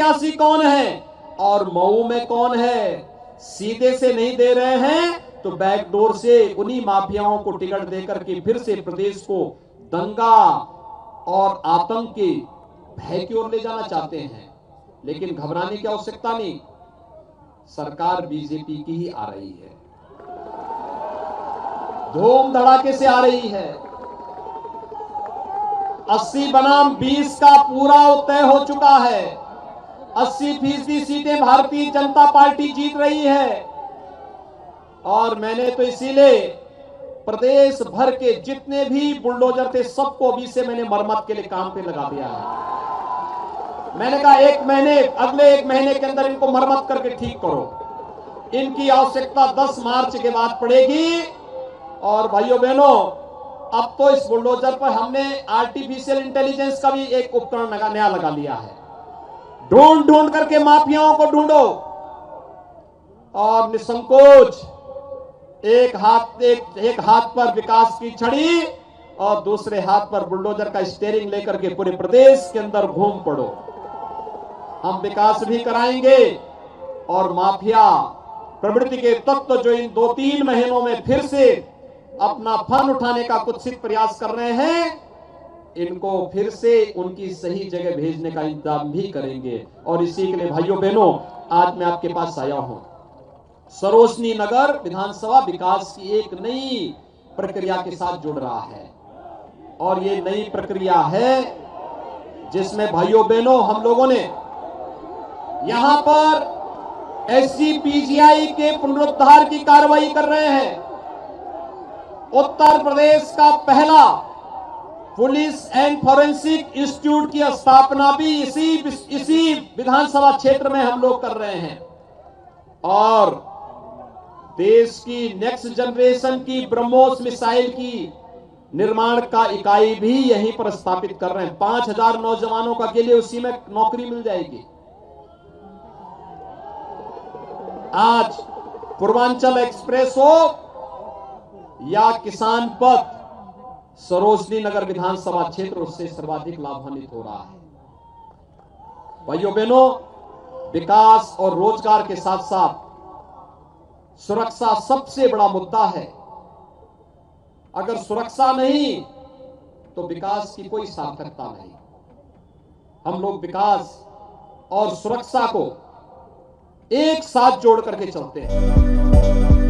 प्रत्याशी कौन है और मऊ में कौन है। सीधे से नहीं दे रहे हैं तो बैकडोर से उन्हीं माफियाओं को टिकट देकर के फिर से प्रदेश को दंगा और आतंक के भय की ओर ले जाना चाहते हैं। लेकिन घबराने की आवश्यकता नहीं, सरकार बीजेपी की ही आ रही है, धूम धड़ाके से आ रही है। 80 बनाम 20 का पूरा तय हो चुका है। 80% सीटें भारतीय जनता पार्टी जीत रही है। और मैंने तो इसीलिए प्रदेश भर के जितने भी बुलडोजर थे सबको अभी से मैंने मरम्मत के लिए काम पे लगा दिया है। मैंने कहा अगले एक महीने के अंदर इनको मरम्मत करके ठीक करो। इनकी आवश्यकता 10 मार्च के बाद पड़ेगी। और भाइयों बहनों, अब तो इस बुलडोजर पर हमने आर्टिफिशियल इंटेलिजेंस का भी एक उपकरण नया लगा लिया है। ढूंढ करके माफियाओं को ढूंढो और निसंकोच एक हाथ पर विकास की छड़ी और दूसरे हाथ पर बुलडोजर का स्टीयरिंग लेकर के पूरे प्रदेश के अंदर घूम पड़ो। हम विकास भी कराएंगे और माफिया प्रवृत्ति के तत्व जो इन 2-3 महीनों में फिर से अपना फन उठाने का कुत्सित प्रयास कर रहे हैं, इनको फिर से उनकी सही जगह भेजने का इंतजाम भी करेंगे। और इसी के लिए भाइयों बहनों, आज मैं आपके पास आया हूं। सरोजनी नगर विधानसभा विकास की एक नई प्रक्रिया के साथ जुड़ रहा है और ये नई प्रक्रिया है जिसमें भाइयों बहनों हम लोगों ने यहां पर एसजीपीजीआई के पुनरुद्धार की कार्रवाई कर रहे हैं। उत्तर प्रदेश का पहला पुलिस एंड फॉरेंसिक इंस्टीट्यूट की स्थापना भी इसी विधानसभा क्षेत्र में हम लोग कर रहे हैं और देश की नेक्स्ट जनरेशन की ब्रह्मोस मिसाइल की निर्माण का इकाई भी यहीं पर स्थापित कर रहे हैं। 5000 नौजवानों का के लिए उसी में नौकरी मिल जाएगी। आज पूर्वांचल एक्सप्रेस हो या किसान पथ, सरोजनी नगर विधानसभा क्षेत्र उससे सर्वाधिक लाभान्वित हो रहा है। भाइयों बहनों, विकास और रोजगार के साथ साथ सुरक्षा सबसे बड़ा मुद्दा है। अगर सुरक्षा नहीं तो विकास की कोई सार्थकता नहीं। हम लोग विकास और सुरक्षा को एक साथ जोड़ करके चलते हैं।